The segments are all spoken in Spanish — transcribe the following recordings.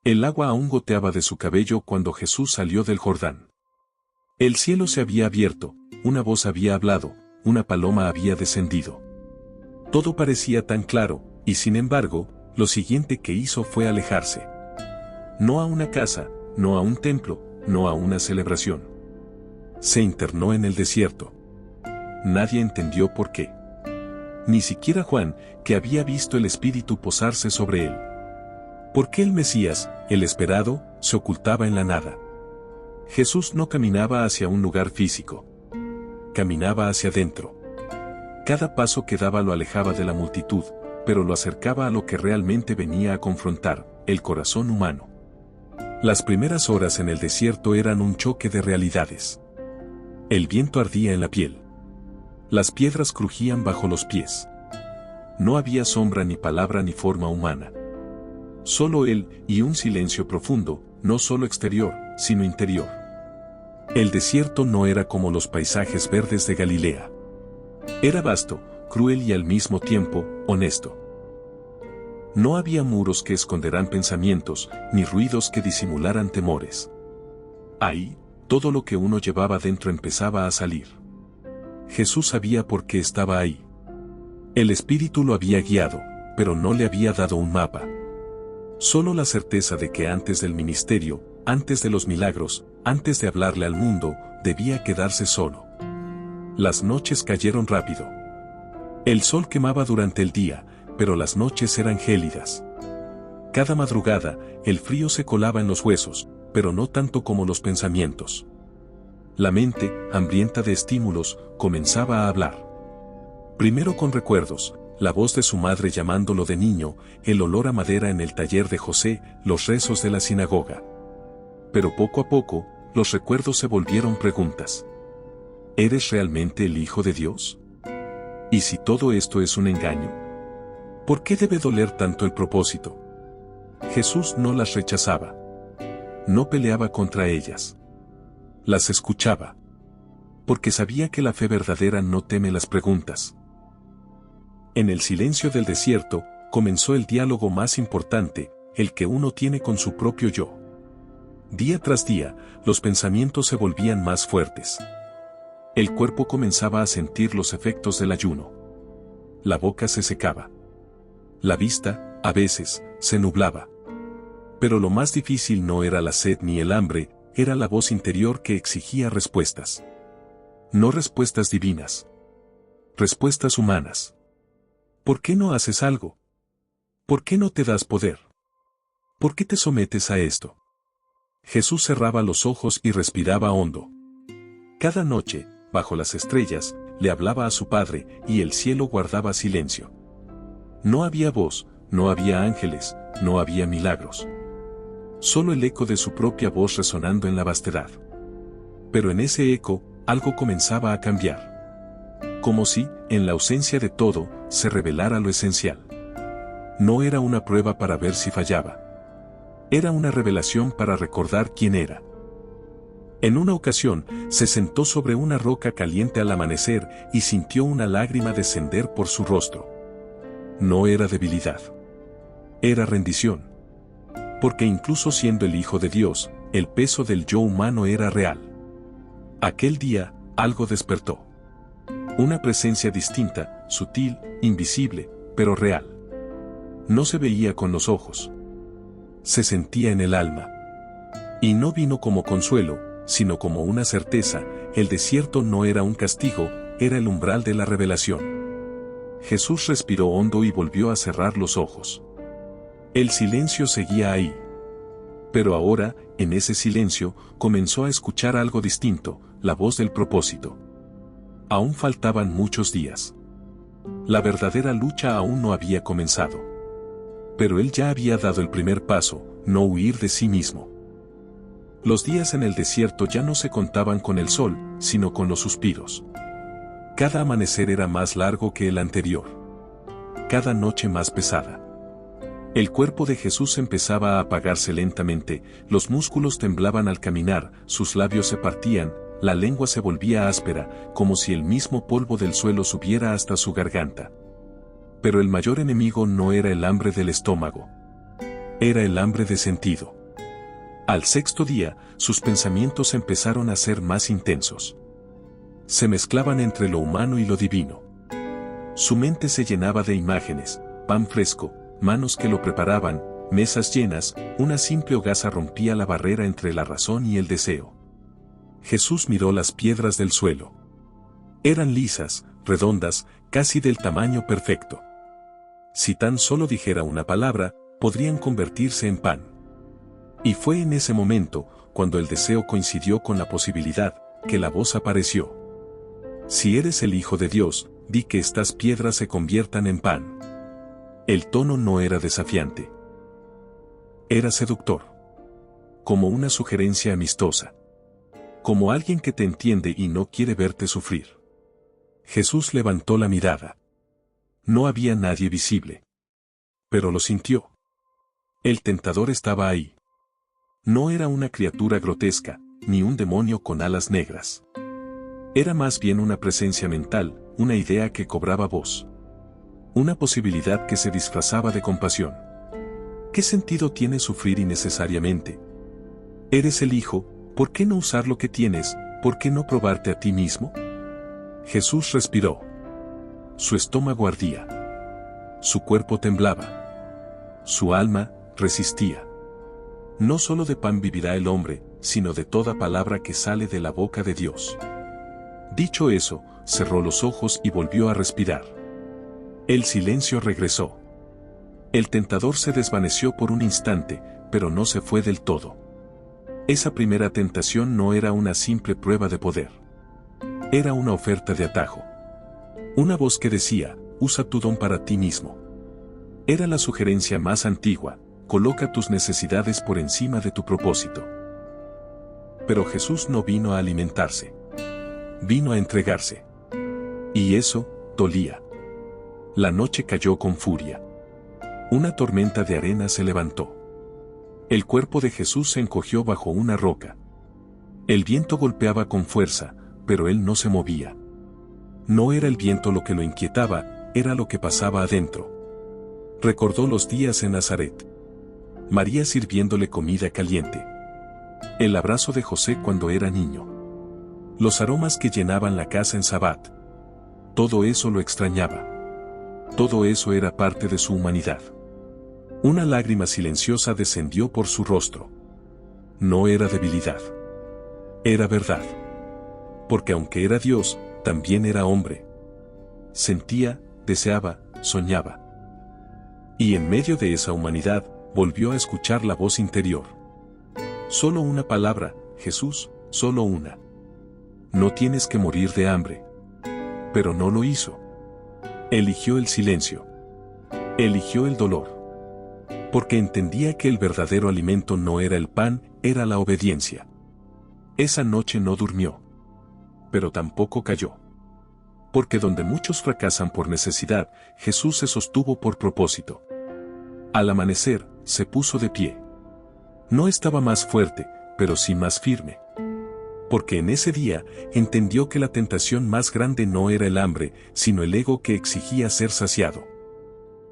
El agua aún goteaba de su cabello cuando Jesús salió del Jordán. El cielo se había abierto, una voz había hablado, una paloma había descendido. Todo parecía tan claro, y sin embargo, lo siguiente que hizo fue alejarse. No a una casa, no a un templo, no a una celebración. Se internó en el desierto. Nadie entendió por qué. Ni siquiera Juan, que había visto el Espíritu posarse sobre él. ¿Por qué el Mesías, el esperado, se ocultaba en la nada? Jesús no caminaba hacia un lugar físico. Caminaba hacia adentro. Cada paso que daba lo alejaba de la multitud, pero lo acercaba a lo que realmente venía a confrontar, el corazón humano. Las primeras horas en el desierto eran un choque de realidades. El viento ardía en la piel. Las piedras crujían bajo los pies. No había sombra ni palabra ni forma humana. Solo él y un silencio profundo, no solo exterior, sino interior. El desierto no era como los paisajes verdes de Galilea. Era vasto, cruel y al mismo tiempo, honesto. No había muros que esconderan pensamientos, ni ruidos que disimularan temores. Ahí, todo lo que uno llevaba dentro empezaba a salir. Jesús sabía por qué estaba ahí. El Espíritu lo había guiado, pero no le había dado un mapa. Solo la certeza de que antes del ministerio, antes de los milagros, antes de hablarle al mundo, debía quedarse solo. Las noches cayeron rápido. El sol quemaba durante el día, pero las noches eran gélidas. Cada madrugada, el frío se colaba en los huesos, pero no tanto como los pensamientos. La mente, hambrienta de estímulos, comenzaba a hablar. Primero con recuerdos, la voz de su madre llamándolo de niño, el olor a madera en el taller de José, los rezos de la sinagoga. Pero poco a poco, los recuerdos se volvieron preguntas. ¿Eres realmente el Hijo de Dios? ¿Y si todo esto es un engaño? ¿Por qué debe doler tanto el propósito? Jesús no las rechazaba. No peleaba contra ellas. Las escuchaba. Porque sabía que la fe verdadera no teme las preguntas. En el silencio del desierto, comenzó el diálogo más importante, el que uno tiene con su propio yo. Día tras día, los pensamientos se volvían más fuertes. El cuerpo comenzaba a sentir los efectos del ayuno. La boca se secaba. La vista, a veces, se nublaba. Pero lo más difícil no era la sed ni el hambre, era la voz interior que exigía respuestas. No respuestas divinas. Respuestas humanas. ¿Por qué no haces algo? ¿Por qué no te das poder? ¿Por qué te sometes a esto? Jesús cerraba los ojos y respiraba hondo. Cada noche, bajo las estrellas, le hablaba a su Padre, y el cielo guardaba silencio. No había voz, no había ángeles, no había milagros. Solo el eco de su propia voz resonando en la vastedad. Pero en ese eco, algo comenzaba a cambiar. Como si, en la ausencia de todo, se revelara lo esencial. No era una prueba para ver si fallaba. Era una revelación para recordar quién era. En una ocasión, se sentó sobre una roca caliente al amanecer y sintió una lágrima descender por su rostro. No era debilidad. Era rendición. Porque incluso siendo el Hijo de Dios, el peso del yo humano era real. Aquel día, algo despertó. Una presencia distinta, sutil, invisible, pero real. No se veía con los ojos. Se sentía en el alma. Y no vino como consuelo, sino como una certeza, el desierto no era un castigo, era el umbral de la revelación. Jesús respiró hondo y volvió a cerrar los ojos. El silencio seguía ahí. Pero ahora, en ese silencio, comenzó a escuchar algo distinto, la voz del propósito. Aún faltaban muchos días. La verdadera lucha aún no había comenzado. Pero él ya había dado el primer paso, no huir de sí mismo. Los días en el desierto ya no se contaban con el sol, sino con los suspiros. Cada amanecer era más largo que el anterior. Cada noche más pesada. El cuerpo de Jesús empezaba a apagarse lentamente, los músculos temblaban al caminar, sus labios se partían, la lengua se volvía áspera, como si el mismo polvo del suelo subiera hasta su garganta. Pero el mayor enemigo no era el hambre del estómago. Era el hambre de sentido. Al sexto día, sus pensamientos empezaron a ser más intensos. Se mezclaban entre lo humano y lo divino. Su mente se llenaba de imágenes, pan fresco, manos que lo preparaban, mesas llenas, una simple hogaza rompía la barrera entre la razón y el deseo. Jesús miró las piedras del suelo. Eran lisas, redondas, casi del tamaño perfecto. Si tan solo dijera una palabra, podrían convertirse en pan. Y fue en ese momento, cuando el deseo coincidió con la posibilidad, que la voz apareció. Si eres el Hijo de Dios, di que estas piedras se conviertan en pan. El tono no era desafiante. Era seductor. Como una sugerencia amistosa. Como alguien que te entiende y no quiere verte sufrir. Jesús levantó la mirada. No había nadie visible. Pero lo sintió. El tentador estaba ahí. No era una criatura grotesca, ni un demonio con alas negras. Era más bien una presencia mental, una idea que cobraba voz. Una posibilidad que se disfrazaba de compasión. ¿Qué sentido tiene sufrir innecesariamente? Eres el Hijo, ¿por qué no usar lo que tienes? ¿Por qué no probarte a ti mismo? Jesús respiró. Su estómago ardía. Su cuerpo temblaba. Su alma resistía. No solo de pan vivirá el hombre, sino de toda palabra que sale de la boca de Dios. Dicho eso, cerró los ojos y volvió a respirar. El silencio regresó. El tentador se desvaneció por un instante, pero no se fue del todo. Esa primera tentación no era una simple prueba de poder. Era una oferta de atajo. Una voz que decía, usa tu don para ti mismo. Era la sugerencia más antigua, coloca tus necesidades por encima de tu propósito. Pero Jesús no vino a alimentarse. Vino a entregarse. Y eso, dolía. La noche cayó con furia. Una tormenta de arena se levantó. El cuerpo de Jesús se encogió bajo una roca. El viento golpeaba con fuerza, pero él no se movía. No era el viento lo que lo inquietaba, era lo que pasaba adentro. Recordó los días en Nazaret. María sirviéndole comida caliente. El abrazo de José cuando era niño. Los aromas que llenaban la casa en Sabbat. Todo eso lo extrañaba. Todo eso era parte de su humanidad. Una lágrima silenciosa descendió por su rostro. No era debilidad. Era verdad. Porque aunque era Dios, también era hombre. Sentía, deseaba, soñaba. Y en medio de esa humanidad, volvió a escuchar la voz interior. Solo una palabra, Jesús, solo una. No tienes que morir de hambre. Pero no lo hizo. Eligió el silencio. Eligió el dolor. Porque entendía que el verdadero alimento no era el pan, era la obediencia. Esa noche no durmió. Pero tampoco cayó. Porque donde muchos fracasan por necesidad, Jesús se sostuvo por propósito. Al amanecer, se puso de pie. No estaba más fuerte, pero sí más firme. Porque en ese día, entendió que la tentación más grande no era el hambre, sino el ego que exigía ser saciado.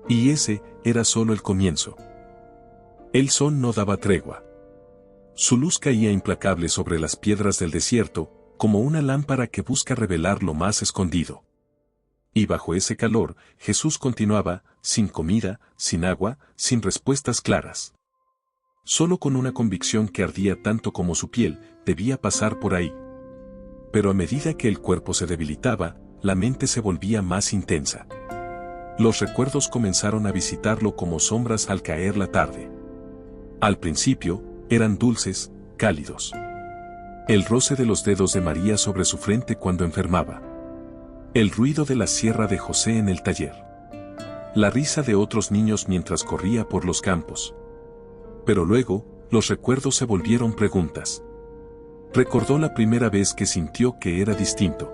Y ese, era solo el comienzo. El sol no daba tregua. Su luz caía implacable sobre las piedras del desierto, como una lámpara que busca revelar lo más escondido. Y bajo ese calor, Jesús continuaba, sin comida, sin agua, sin respuestas claras. Solo con una convicción que ardía tanto como su piel, debía pasar por ahí. Pero a medida que el cuerpo se debilitaba, la mente se volvía más intensa. Los recuerdos comenzaron a visitarlo como sombras al caer la tarde. Al principio, eran dulces, cálidos. El roce de los dedos de María sobre su frente cuando enfermaba. El ruido de la sierra de José en el taller. La risa de otros niños mientras corría por los campos. Pero luego, los recuerdos se volvieron preguntas. Recordó la primera vez que sintió que era distinto.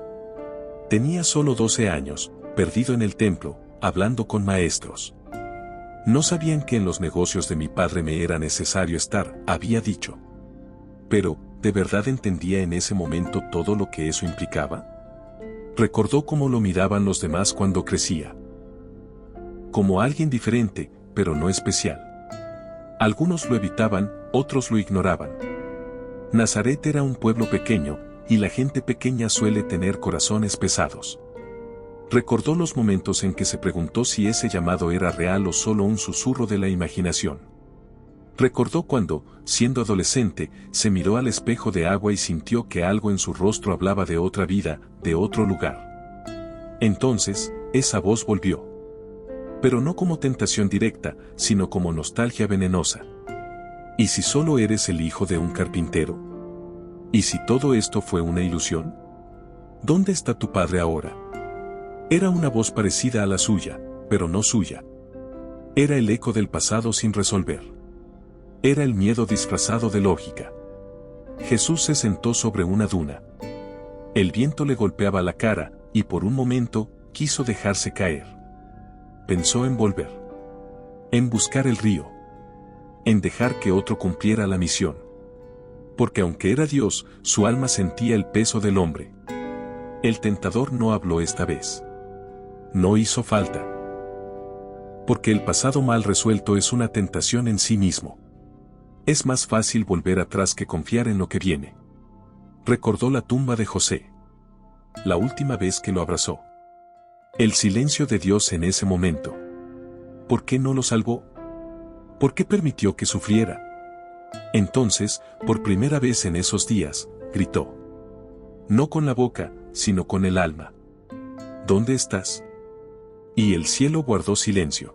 Tenía solo 12 años, perdido en el templo, hablando con maestros. No sabían que en los negocios de mi padre me era necesario estar, había dicho. Pero, ¿de verdad entendía en ese momento todo lo que eso implicaba? Recordó cómo lo miraban los demás cuando crecía. Como alguien diferente, pero no especial. Algunos lo evitaban, otros lo ignoraban. Nazaret era un pueblo pequeño, y la gente pequeña suele tener corazones pesados. Recordó los momentos en que se preguntó si ese llamado era real o solo un susurro de la imaginación. Recordó cuando, siendo adolescente, se miró al espejo de agua y sintió que algo en su rostro hablaba de otra vida, de otro lugar. Entonces, esa voz volvió. Pero no como tentación directa, sino como nostalgia venenosa. ¿Y si solo eres el hijo de un carpintero? ¿Y si todo esto fue una ilusión? ¿Dónde está tu padre ahora? Era una voz parecida a la suya, pero no suya. Era el eco del pasado sin resolver. Era el miedo disfrazado de lógica. Jesús se sentó sobre una duna. El viento le golpeaba la cara, y por un momento, quiso dejarse caer. Pensó en volver. En buscar el río. En dejar que otro cumpliera la misión. Porque aunque era Dios, su alma sentía el peso del hombre. El tentador no habló esta vez. No hizo falta. Porque el pasado mal resuelto es una tentación en sí mismo. Es más fácil volver atrás que confiar en lo que viene. Recordó la tumba de José. La última vez que lo abrazó. El silencio de Dios en ese momento. ¿Por qué no lo salvó? ¿Por qué permitió que sufriera? Entonces, por primera vez en esos días, gritó. No con la boca, sino con el alma. ¿Dónde estás? Y el cielo guardó silencio.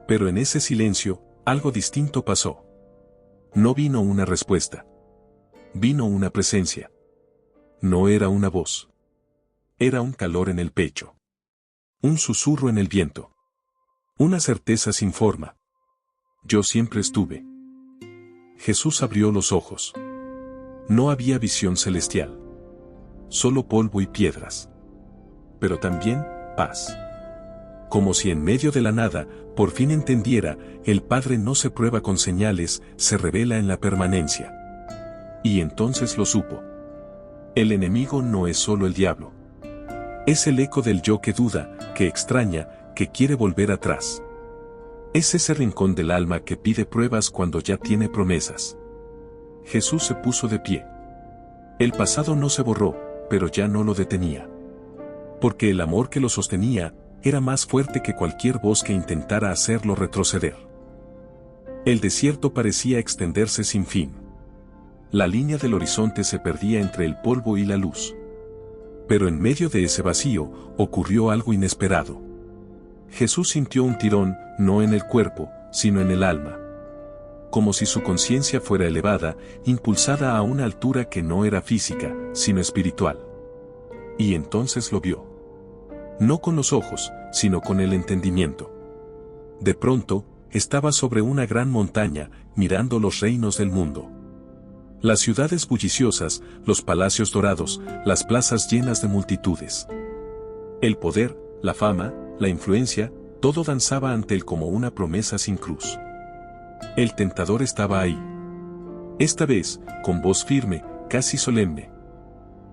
Pero en ese silencio, algo distinto pasó. No vino una respuesta. Vino una presencia. No era una voz. Era un calor en el pecho. Un susurro en el viento. Una certeza sin forma. Yo siempre estuve. Jesús abrió los ojos. No había visión celestial. Solo polvo y piedras. Pero también, paz. Como si en medio de la nada, por fin entendiera, el Padre no se prueba con señales, se revela en la permanencia. Y entonces lo supo. El enemigo no es solo el diablo. Es el eco del yo que duda, que extraña, que quiere volver atrás. Es ese rincón del alma que pide pruebas cuando ya tiene promesas. Jesús se puso de pie. El pasado no se borró, pero ya no lo detenía. Porque el amor que lo sostenía, era más fuerte que cualquier voz que intentara hacerlo retroceder. El desierto parecía extenderse sin fin. La línea del horizonte se perdía entre el polvo y la luz. Pero en medio de ese vacío, ocurrió algo inesperado. Jesús sintió un tirón, no en el cuerpo, sino en el alma. Como si su conciencia fuera elevada, impulsada a una altura que no era física, sino espiritual. Y entonces lo vio. No con los ojos, sino con el entendimiento. De pronto, estaba sobre una gran montaña, mirando los reinos del mundo. Las ciudades bulliciosas, los palacios dorados, las plazas llenas de multitudes. El poder, la fama, la influencia, todo danzaba ante él como una promesa sin cruz. El tentador estaba ahí. Esta vez, con voz firme, casi solemne.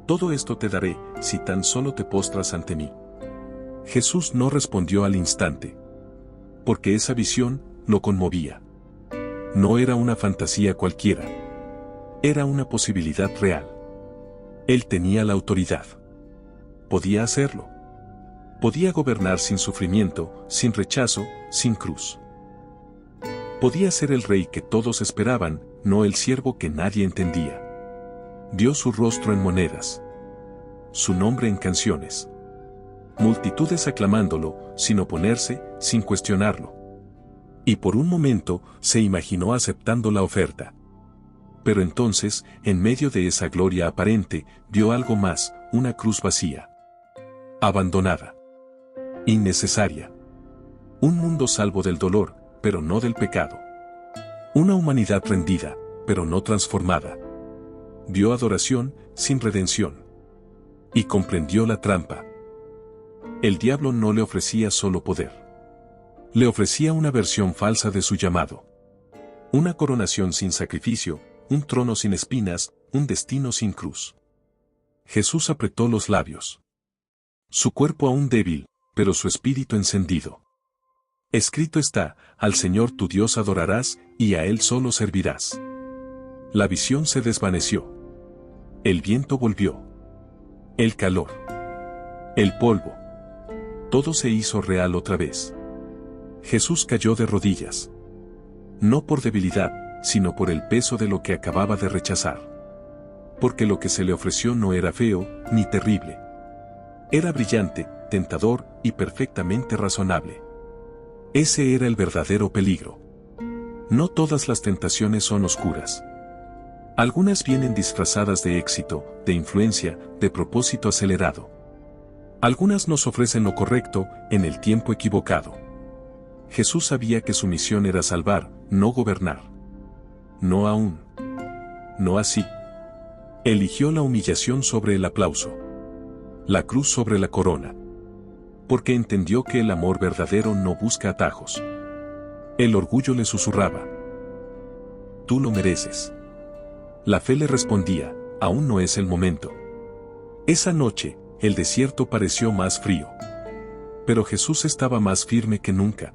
Todo esto te daré, si tan solo te postras ante mí. Jesús no respondió al instante. Porque esa visión, lo conmovía. No era una fantasía cualquiera. Era una posibilidad real. Él tenía la autoridad. Podía hacerlo. Podía gobernar sin sufrimiento, sin rechazo, sin cruz. Podía ser el rey que todos esperaban, no el siervo que nadie entendía. Dio su rostro en monedas. Su nombre en canciones. Multitudes aclamándolo, sin oponerse, sin cuestionarlo. Y por un momento, se imaginó aceptando la oferta. Pero entonces, en medio de esa gloria aparente, vio algo más, una cruz vacía. Abandonada. Innecesaria. Un mundo salvo del dolor, pero no del pecado. Una humanidad rendida, pero no transformada. Vio adoración, sin redención. Y comprendió la trampa. El diablo no le ofrecía solo poder. Le ofrecía una versión falsa de su llamado. Una coronación sin sacrificio, un trono sin espinas, un destino sin cruz. Jesús apretó los labios. Su cuerpo aún débil, pero su espíritu encendido. Escrito está, al Señor tu Dios adorarás, y a Él solo servirás. La visión se desvaneció. El viento volvió. El calor. El polvo. Todo se hizo real otra vez. Jesús cayó de rodillas. No por debilidad, sino por el peso de lo que acababa de rechazar. Porque lo que se le ofreció no era feo, ni terrible. Era brillante, tentador y perfectamente razonable. Ese era el verdadero peligro. No todas las tentaciones son oscuras. Algunas vienen disfrazadas de éxito, de influencia, de propósito acelerado. Algunas nos ofrecen lo correcto, en el tiempo equivocado. Jesús sabía que su misión era salvar, no gobernar. No aún. No así. Eligió la humillación sobre el aplauso. La cruz sobre la corona. Porque entendió que el amor verdadero no busca atajos. El orgullo le susurraba: tú lo mereces. La fe le respondía: aún no es el momento. Esa noche, el desierto pareció más frío. Pero Jesús estaba más firme que nunca.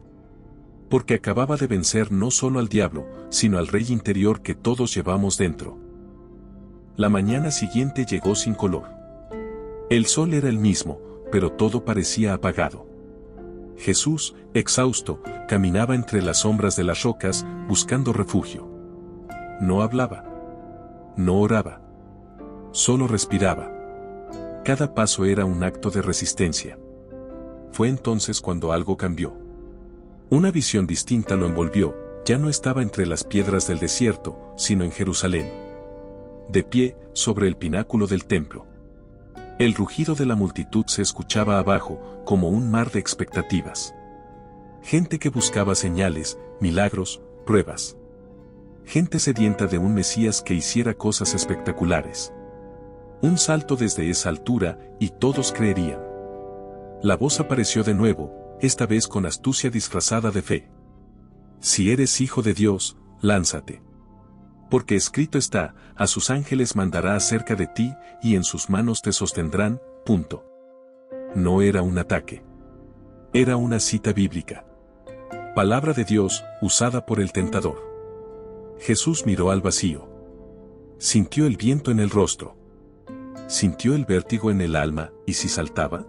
Porque acababa de vencer no solo al diablo, sino al rey interior que todos llevamos dentro. La mañana siguiente llegó sin color. El sol era el mismo, pero todo parecía apagado. Jesús, exhausto, caminaba entre las sombras de las rocas, buscando refugio. No hablaba. No oraba. Solo respiraba. Cada paso era un acto de resistencia. Fue entonces cuando algo cambió. Una visión distinta lo envolvió, ya no estaba entre las piedras del desierto, sino en Jerusalén. De pie, sobre el pináculo del templo. El rugido de la multitud se escuchaba abajo, como un mar de expectativas. Gente que buscaba señales, milagros, pruebas. Gente sedienta de un Mesías que hiciera cosas espectaculares. Un salto desde esa altura, y todos creerían. La voz apareció de nuevo, esta vez con astucia disfrazada de fe. Si eres hijo de Dios, lánzate. Porque escrito está, a sus ángeles mandará acerca de ti, y en sus manos te sostendrán. Punto. No era un ataque. Era una cita bíblica. Palabra de Dios, usada por el tentador. Jesús miró al vacío. Sintió el viento en el rostro. Sintió el vértigo en el alma, ¿y si saltaba?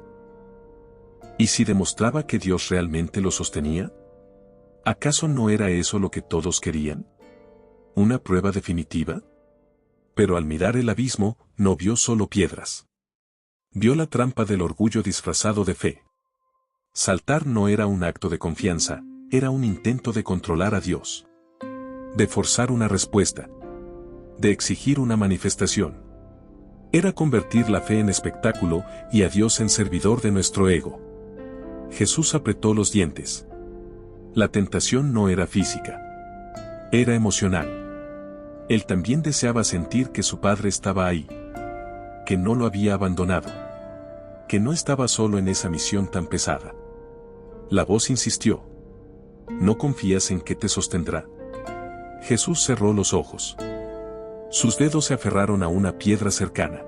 ¿Y si demostraba que Dios realmente lo sostenía? ¿Acaso no era eso lo que todos querían? ¿Una prueba definitiva? Pero al mirar el abismo, no vio solo piedras. Vio la trampa del orgullo disfrazado de fe. Saltar no era un acto de confianza, era un intento de controlar a Dios. De forzar una respuesta. De exigir una manifestación. Era convertir la fe en espectáculo y a Dios en servidor de nuestro ego. Jesús apretó los dientes. La tentación no era física. Era emocional. Él también deseaba sentir que su padre estaba ahí. Que no lo había abandonado. Que no estaba solo en esa misión tan pesada. La voz insistió. ¿No confías en que te sostendrá? Jesús cerró los ojos. Sus dedos se aferraron a una piedra cercana.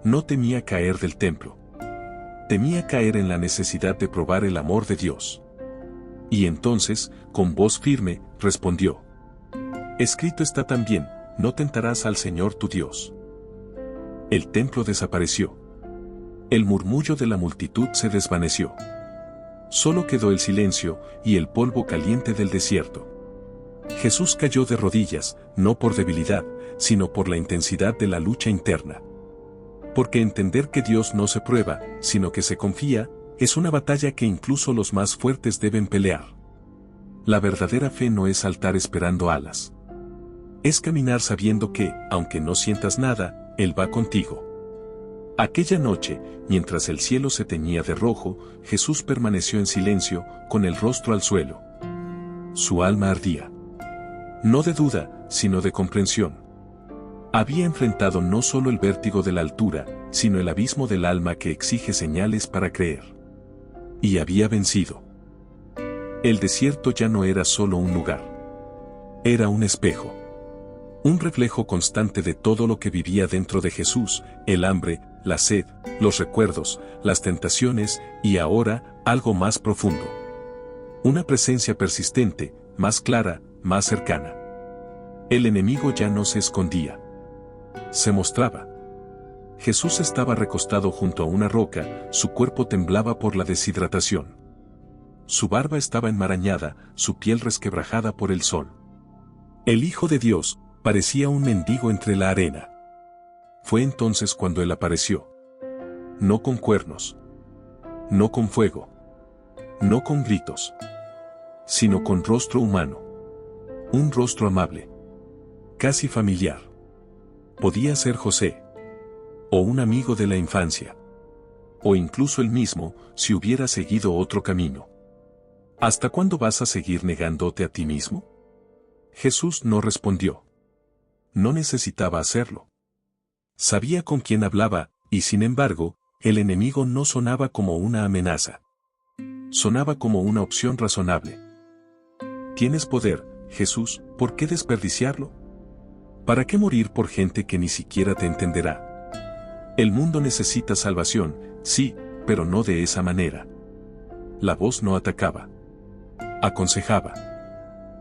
No temía caer del templo. Temía caer en la necesidad de probar el amor de Dios. Y entonces, con voz firme, respondió: escrito está también, no tentarás al Señor tu Dios. El templo desapareció. El murmullo de la multitud se desvaneció. Solo quedó el silencio y el polvo caliente del desierto. Jesús cayó de rodillas, no por debilidad, sino por la intensidad de la lucha interna. Porque entender que Dios no se prueba, sino que se confía, es una batalla que incluso los más fuertes deben pelear. La verdadera fe no es saltar esperando alas. Es caminar sabiendo que, aunque no sientas nada, Él va contigo. Aquella noche, mientras el cielo se teñía de rojo, Jesús permaneció en silencio, con el rostro al suelo. Su alma ardía. No de duda, sino de comprensión. Había enfrentado no solo el vértigo de la altura, sino el abismo del alma que exige señales para creer. Y había vencido. El desierto ya no era solo un lugar. Era un espejo. Un reflejo constante de todo lo que vivía dentro de Jesús, el hambre, la sed, los recuerdos, las tentaciones y ahora, algo más profundo. Una presencia persistente, más clara, más cercana. El enemigo ya no se escondía. Se mostraba. Jesús estaba recostado junto a una roca, su cuerpo temblaba por la deshidratación. Su barba estaba enmarañada, su piel resquebrajada por el sol. El Hijo de Dios parecía un mendigo entre la arena. Fue entonces cuando Él apareció. No con cuernos. No con fuego. No con gritos. Sino con rostro humano. Un rostro amable. Casi familiar. Podía ser José. O un amigo de la infancia. O incluso él mismo, si hubiera seguido otro camino. ¿Hasta cuándo vas a seguir negándote a ti mismo? Jesús no respondió. No necesitaba hacerlo. Sabía con quién hablaba, y sin embargo, el enemigo no sonaba como una amenaza. Sonaba como una opción razonable. Tienes poder, Jesús, ¿por qué desperdiciarlo? ¿Para qué morir por gente que ni siquiera te entenderá? El mundo necesita salvación, sí, pero no de esa manera. La voz no atacaba. Aconsejaba.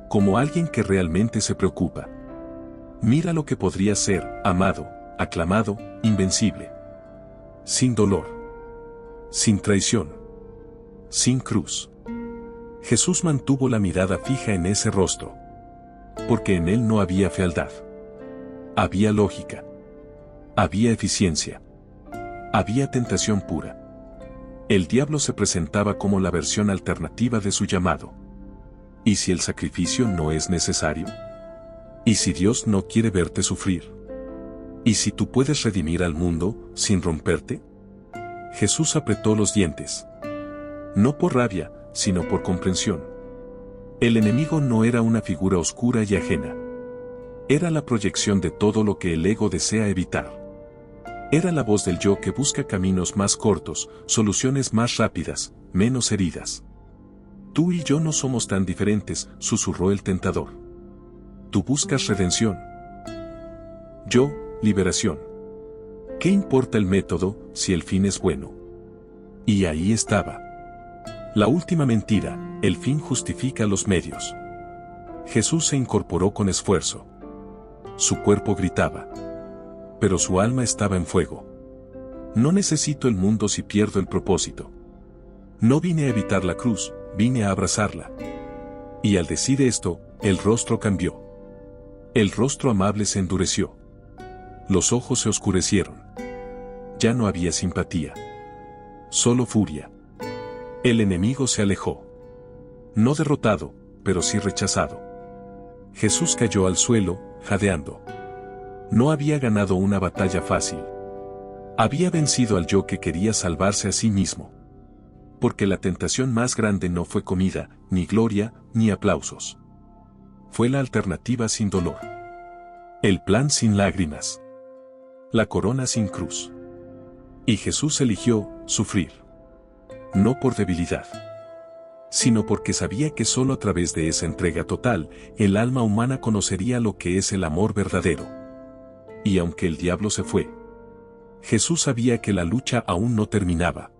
Como alguien que realmente se preocupa. Mira lo que podría ser, amado, aclamado, invencible. Sin dolor. Sin traición. Sin cruz. Jesús mantuvo la mirada fija en ese rostro. Porque en él no había fealdad. Había lógica. Había eficiencia. Había tentación pura. El diablo se presentaba como la versión alternativa de su llamado. ¿Y si el sacrificio no es necesario? ¿Y si Dios no quiere verte sufrir? ¿Y si tú puedes redimir al mundo, sin romperte? Jesús apretó los dientes. No por rabia, sino por comprensión. El enemigo no era una figura oscura y ajena. Era la proyección de todo lo que el ego desea evitar. Era la voz del yo que busca caminos más cortos, soluciones más rápidas, menos heridas. Tú y yo no somos tan diferentes, susurró el tentador. Tú buscas redención. Yo, liberación. ¿Qué importa el método, si el fin es bueno? Y ahí estaba. La última mentira, el fin justifica los medios. Jesús se incorporó con esfuerzo. Su cuerpo gritaba. Pero su alma estaba en fuego. No necesito el mundo si pierdo el propósito. No vine a evitar la cruz, vine a abrazarla. Y al decir esto, el rostro cambió. El rostro amable se endureció. Los ojos se oscurecieron. Ya no había simpatía. Solo furia. El enemigo se alejó. No derrotado, pero sí rechazado. Jesús cayó al suelo, jadeando. No había ganado una batalla fácil. Había vencido al yo que quería salvarse a sí mismo. Porque la tentación más grande no fue comida, ni gloria, ni aplausos. Fue la alternativa sin dolor. El plan sin lágrimas. La corona sin cruz. Y Jesús eligió sufrir. No por debilidad. Sino porque sabía que solo a través de esa entrega total, el alma humana conocería lo que es el amor verdadero. Y aunque el diablo se fue, Jesús sabía que la lucha aún no terminaba.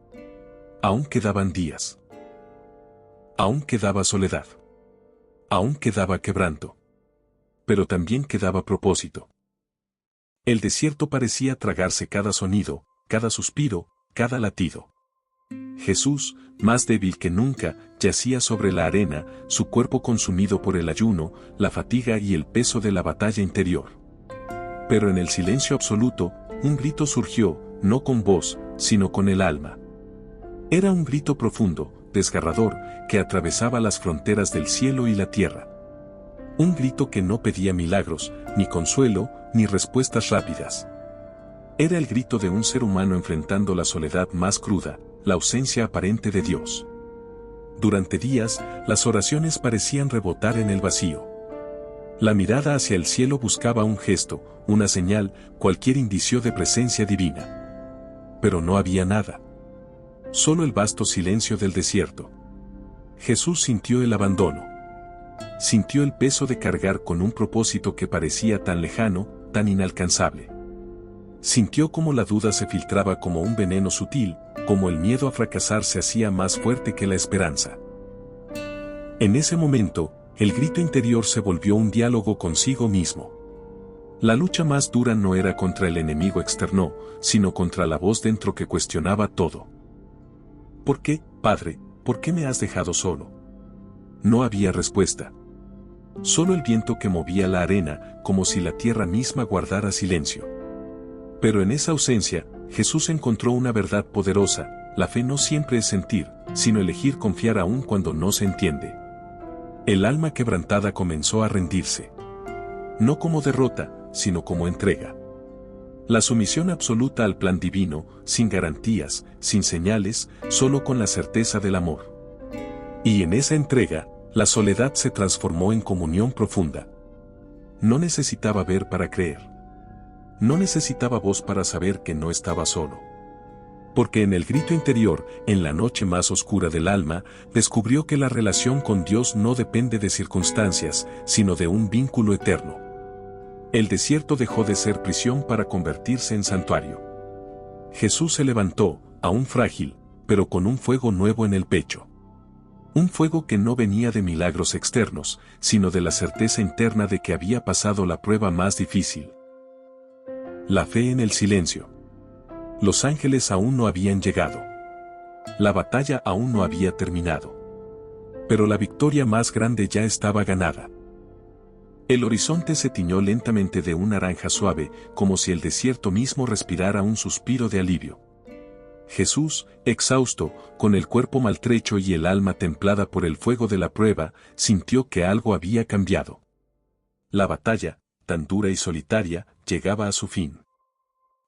Aún quedaban días. Aún quedaba soledad. Aún quedaba quebranto. Pero también quedaba propósito. El desierto parecía tragarse cada sonido, cada suspiro, cada latido. Jesús, más débil que nunca, yacía sobre la arena, su cuerpo consumido por el ayuno, la fatiga y el peso de la batalla interior. Pero en el silencio absoluto, un grito surgió, no con voz, sino con el alma. Era un grito profundo, desgarrador, que atravesaba las fronteras del cielo y la tierra. Un grito que no pedía milagros, ni consuelo, ni respuestas rápidas. Era el grito de un ser humano enfrentando la soledad más cruda, la ausencia aparente de Dios. Durante días, las oraciones parecían rebotar en el vacío. La mirada hacia el cielo buscaba un gesto, una señal, cualquier indicio de presencia divina. Pero no había nada. Solo el vasto silencio del desierto. Jesús sintió el abandono. Sintió el peso de cargar con un propósito que parecía tan lejano, tan inalcanzable. Sintió como la duda se filtraba como un veneno sutil, como el miedo a fracasar se hacía más fuerte que la esperanza. En ese momento, el grito interior se volvió un diálogo consigo mismo. La lucha más dura no era contra el enemigo externo, sino contra la voz dentro que cuestionaba todo. ¿Por qué, Padre, por qué me has dejado solo? No había respuesta. Solo el viento que movía la arena, como si la tierra misma guardara silencio. Pero en esa ausencia, Jesús encontró una verdad poderosa: la fe no siempre es sentir, sino elegir confiar aún cuando no se entiende. El alma quebrantada comenzó a rendirse. No como derrota, sino como entrega. La sumisión absoluta al plan divino, sin garantías, sin señales, solo con la certeza del amor. Y en esa entrega, la soledad se transformó en comunión profunda. No necesitaba ver para creer. No necesitaba voz para saber que no estaba solo. Porque en el grito interior, en la noche más oscura del alma, descubrió que la relación con Dios no depende de circunstancias, sino de un vínculo eterno. El desierto dejó de ser prisión para convertirse en santuario. Jesús se levantó, aún frágil, pero con un fuego nuevo en el pecho. Un fuego que no venía de milagros externos, sino de la certeza interna de que había pasado la prueba más difícil. La fe en el silencio. Los ángeles aún no habían llegado. La batalla aún no había terminado. Pero la victoria más grande ya estaba ganada. El horizonte se tiñó lentamente de un naranja suave, como si el desierto mismo respirara un suspiro de alivio. Jesús, exhausto, con el cuerpo maltrecho y el alma templada por el fuego de la prueba, sintió que algo había cambiado. La batalla, tan dura y solitaria, llegaba a su fin.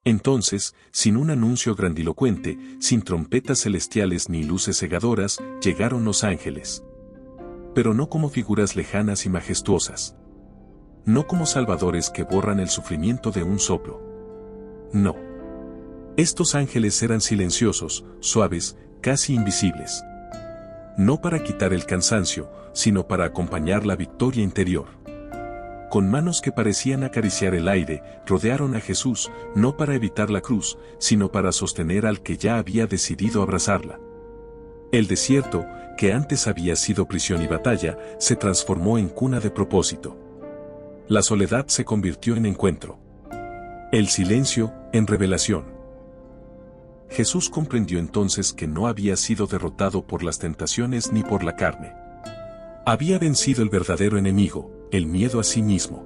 Entonces, sin un anuncio grandilocuente, sin trompetas celestiales ni luces cegadoras, llegaron los ángeles. Pero no como figuras lejanas y majestuosas. No como salvadores que borran el sufrimiento de un soplo. No. Estos ángeles eran silenciosos, suaves, casi invisibles. No para quitar el cansancio, sino para acompañar la victoria interior. Con manos que parecían acariciar el aire, rodearon a Jesús, no para evitar la cruz, sino para sostener al que ya había decidido abrazarla. El desierto, que antes había sido prisión y batalla, se transformó en cuna de propósito. La soledad se convirtió en encuentro. El silencio, en revelación. Jesús comprendió entonces que no había sido derrotado por las tentaciones ni por la carne. Había vencido el verdadero enemigo, el miedo a sí mismo.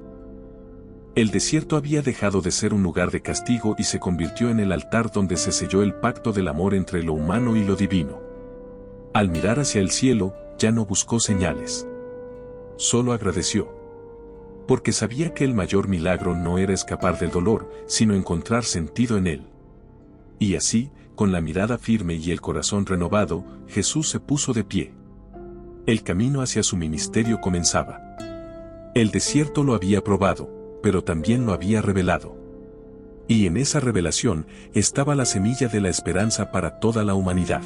El desierto había dejado de ser un lugar de castigo y se convirtió en el altar donde se selló el pacto del amor entre lo humano y lo divino. Al mirar hacia el cielo, ya no buscó señales. Solo agradeció. Porque sabía que el mayor milagro no era escapar del dolor, sino encontrar sentido en él. Y así, con la mirada firme y el corazón renovado, Jesús se puso de pie. El camino hacia su ministerio comenzaba. El desierto lo había probado, pero también lo había revelado. Y en esa revelación estaba la semilla de la esperanza para toda la humanidad.